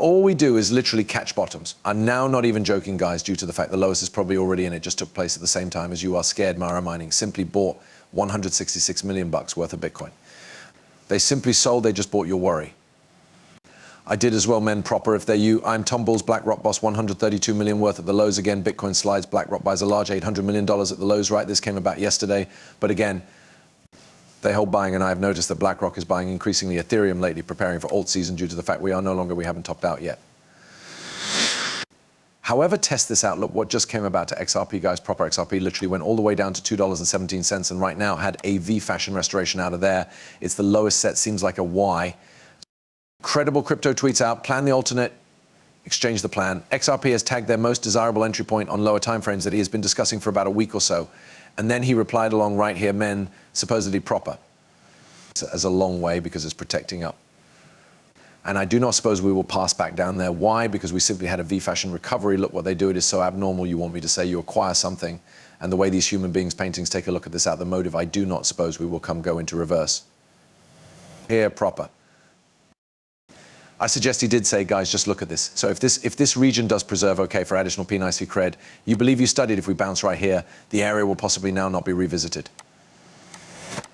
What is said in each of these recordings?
All we do is literally catch bottoms. I'm now not even joking, guys, due to the fact the lowest is probably already in. It just took place at the same time as you are scared. Mara Mining simply bought 166 million bucks worth of Bitcoin. They simply sold, they just bought your worry. I did as well, men proper. If they're you, I'm Tom Bull's BlackRock boss, 132 million worth at the lows again. Bitcoin slides, BlackRock buys a large $800 million at the lows, right? This came about yesterday. But again, they hold buying, and I've noticed that BlackRock is buying increasingly Ethereum lately, preparing for alt season due to the fact we haven't topped out yet. However, test this out. Look what just came about to XRP, guys. Proper XRP literally went all the way down to $2.17 and right now had a V fashion restoration out of there. It's the lowest set, seems like a Y. Credible crypto tweets out, plan the alternate, exchange the plan. XRP has tagged their most desirable entry point on lower timeframes that he has been discussing for about a week or so. And then he replied along right here, men, supposedly proper. As a long way because it's protecting up. And I do not suppose we will pass back down there. Why? Because we simply had a V-fashion recovery. Look what they do. It is so abnormal. You want me to say you acquire something. And the way these human beings paintings take a look at this out, the motive, I do not suppose we will go into reverse. Here, proper. I suggest he did say, guys, just look at this. So if this region does preserve, okay, for additional P90 cred, you believe you studied if we bounce right here, the area will possibly now not be revisited.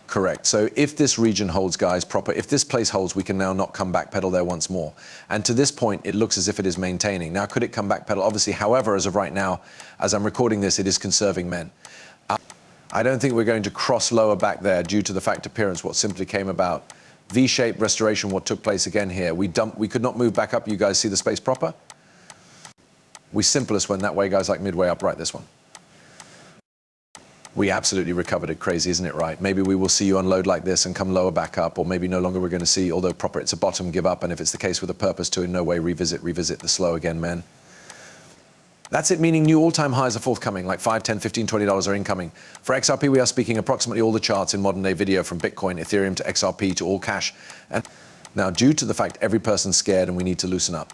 Correct. So if this region holds, guys, proper, if this place holds, we can now not come back pedal there once more. And to this point, it looks as if it is maintaining. Now, could it come back pedal? Obviously, however, as of right now, as I'm recording this, it is conserving men. I don't think we're going to cross lower back there due to the fact appearance, what simply came about. V-shaped restoration, what took place again here. We could not move back up. You guys see the space proper? We simplest went that way, guys, like midway up, right, this one. We absolutely recovered it. Crazy, isn't it, right? Maybe we will see you unload like this and come lower back up, or maybe no longer we're going to see, although proper, it's a bottom, give up, and if it's the case with a purpose to in no way revisit the slow again, men. That's it, meaning new all-time highs are forthcoming, like $5, $10, $15, $20 are incoming. For XRP, we are speaking approximately all the charts in modern-day video, from Bitcoin, Ethereum to XRP to all cash. And now, due to the fact every person's scared and we need to loosen up,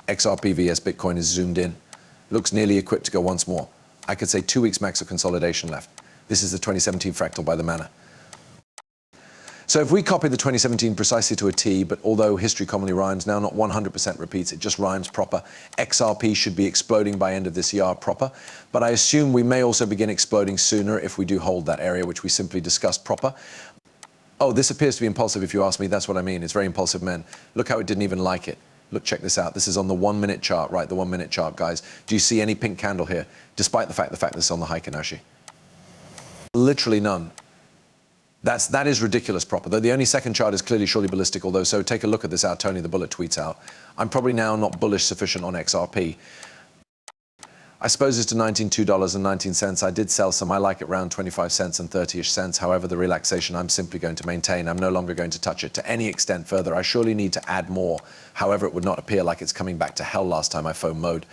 XRP vs Bitcoin is zoomed in. Looks nearly equipped to go once more. I could say 2 weeks max of consolidation left. This is the 2017 fractal by the manner. So if we copy the 2017 precisely to a T, but although history commonly rhymes, now not 100% repeats, it just rhymes proper. XRP should be exploding by end of this year proper, but I assume we may also begin exploding sooner if we do hold that area, which we simply discussed proper. Oh, this appears to be impulsive if you ask me. That's what I mean. It's very impulsive, men. Look how it didn't even like it. Look, check this out. This is on the 1 minute chart, right? The 1 minute chart, guys. Do you see any pink candle here? Despite the fact this is on the Heikinashi. Literally none. That is ridiculous proper, though the only second chart is clearly surely ballistic, although, so take a look at this out, Tony the Bullet tweets out. I'm probably now not bullish sufficient on XRP. I suppose it's to $2.19. I did sell some. I like it around 25 cents and 30-ish cents. However, the relaxation I'm simply going to maintain. I'm no longer going to touch it to any extent further. I surely need to add more. However, it would not appear like it's coming back to hell last time I foam mode.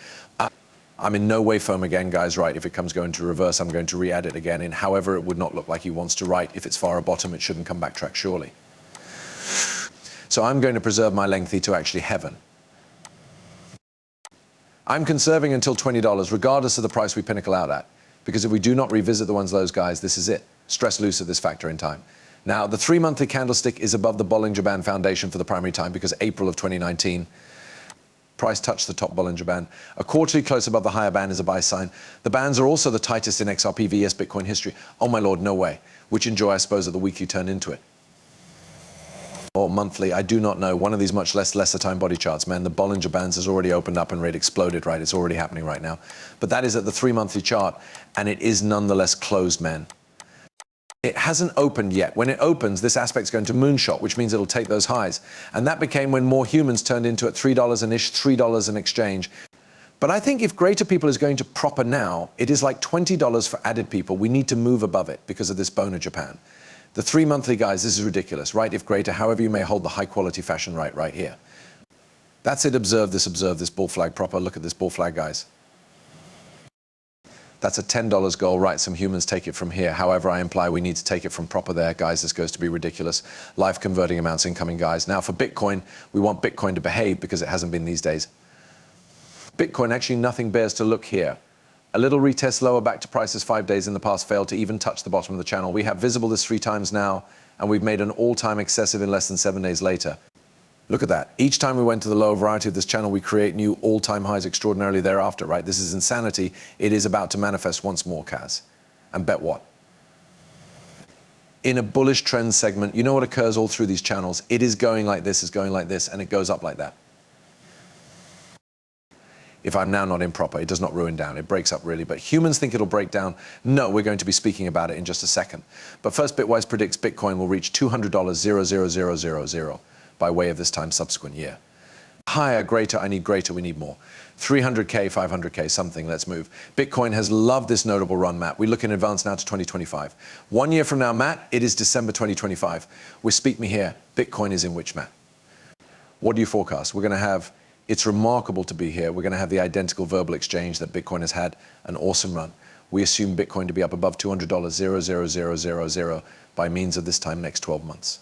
I'm in no way foam again, guys, right? If it comes going to reverse, I'm going to re-add it again in. However, it would not look like he wants to write. If it's far a bottom, it shouldn't come backtrack, surely. So I'm going to preserve my lengthy to actually heaven. I'm conserving until $20, regardless of the price we pinnacle out at. Because if we do not revisit the ones those guys, this is it. Stress loose at this factor in time. Now, the 3 monthly candlestick is above the Bollinger Band foundation for the primary time because April of 2019. Price touched the top Bollinger Band. A quarterly close above the higher band is a buy sign. The bands are also the tightest in XRP vs Bitcoin history. Oh my lord, no way. Which enjoy, I suppose, at the weekly turn into it. Or monthly, I do not know. One of these much lesser time body charts, man. The Bollinger Bands has already opened up and rate exploded, right? It's already happening right now. But that is at the 3 monthly chart, and it is nonetheless closed, man. It hasn't opened yet. When it opens, this aspect's going to moonshot, which means it'll take those highs. And that became when more humans turned into at $3 an ish, $3 an exchange. But I think if greater people is going to proper now, it is like $20 for added people. We need to move above it because of this Bona Japan. The 3 monthly, guys, this is ridiculous, right? If greater, however you may hold the high quality fashion right here. That's it. Observe this bull flag proper. Look at this bull flag, guys. That's a $10 goal, right? Some humans take it from here. However, I imply we need to take it from proper there, guys. This goes to be ridiculous. Live converting amounts incoming, guys. Now for Bitcoin, we want Bitcoin to behave because it hasn't been these days. Bitcoin, actually nothing bears to look here. A little retest lower back to prices 5 days in the past failed to even touch the bottom of the channel. We have visible this 3 times now, and we've made an all-time excessive in less than 7 days later. Look at that. Each time we went to the lower variety of this channel, we create new all-time highs extraordinarily thereafter, right? This is insanity. It is about to manifest once more, Kaz. And bet what? In a bullish trend segment, you know what occurs all through these channels? It is going like this, and it goes up like that. If I'm now not improper, it does not ruin down. It breaks up really, but humans think it'll break down. No, we're going to be speaking about it in just a second. But first, Bitwise predicts Bitcoin will reach $200,000,000 by way of this time subsequent year. Higher, greater, I need greater, we need more. 300K, 500K, something, let's move. Bitcoin has loved this notable run, Matt. We look in advance now to 2025. 1 year from now, Matt, it is December 2025. We speak me here, Bitcoin is in which, Matt? What do you forecast? We're going to have, it's remarkable to be here. We're going to have the identical verbal exchange that Bitcoin has had an awesome run. We assume Bitcoin to be up above $200,000,000 by means of this time next 12 months.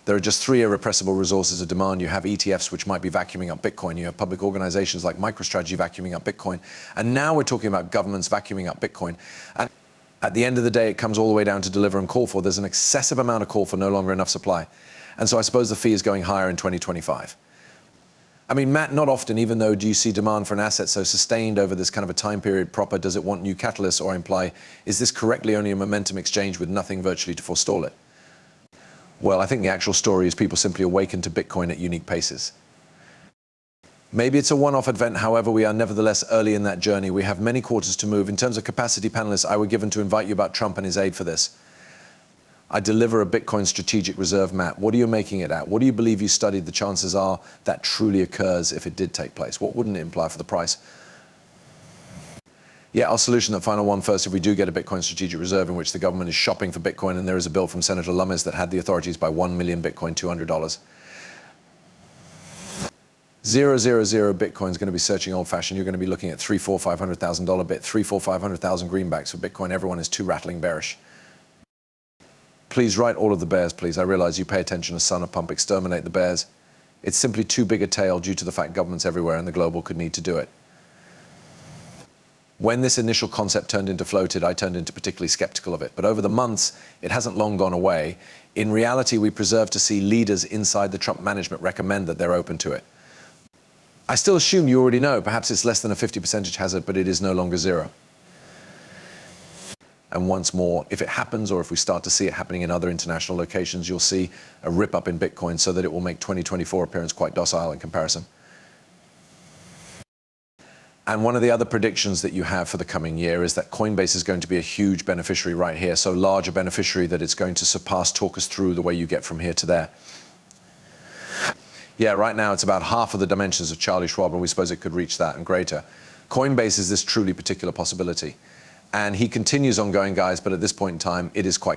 There are just three irrepressible resources of demand. You have ETFs, which might be vacuuming up Bitcoin. You have public organizations like MicroStrategy vacuuming up Bitcoin. And now we're talking about governments vacuuming up Bitcoin. And at the end of the day, it comes all the way down to deliver and call for. There's an excessive amount of call for no longer enough supply. And so I suppose the fee is going higher in 2025. I mean, Matt, not often, even though do you see demand for an asset so sustained over this kind of a time period proper, does it want new catalysts or imply, is this correctly only a momentum exchange with nothing virtually to forestall it? Well, I think the actual story is people simply awaken to Bitcoin at unique paces. Maybe it's a one-off event, however, we are nevertheless early in that journey. We have many quarters to move. In terms of capacity panelists, I were given to invite you about Trump and his aid for this. I deliver a Bitcoin strategic reserve, Matt. What are you making it at? What do you believe you studied the chances are that truly occurs if it did take place? What wouldn't it imply for the price? Yeah, I'll solution that final one first. If we do get a Bitcoin strategic reserve in which the government is shopping for Bitcoin, and there is a bill from Senator Lummis that had the authorities buy 1 million Bitcoin, $200. 000 Bitcoin is going to be searching old-fashioned. You're going to be looking at $300,000, $400,000, $500,000 bit, 300,000, 400,000, 500,000 greenbacks for Bitcoin. Everyone is too rattling bearish. Please write all of the bears, please. I realize you pay attention to Son of Pump, exterminate the bears. It's simply too big a tail due to the fact governments everywhere and the global could need to do it. When this initial concept turned into floated, I turned into particularly skeptical of it. But over the months, it hasn't long gone away. In reality, we preserve to see leaders inside the Trump management recommend that they're open to it. I still assume you already know. Perhaps it's less than a 50% hazard, but it is no longer zero. And once more, if it happens, or if we start to see it happening in other international locations, you'll see a rip up in Bitcoin so that it will make 2024 appearance quite docile in comparison. And one of the other predictions that you have for the coming year is that Coinbase is going to be a huge beneficiary right here, so large a beneficiary that it's going to surpass. Talk us through the way you get from here to there. Yeah, right now it's about half of the dimensions of Charlie Schwab, and we suppose it could reach that and greater. Coinbase is this truly particular possibility. And he continues on going, guys, but at this point in time, it is quite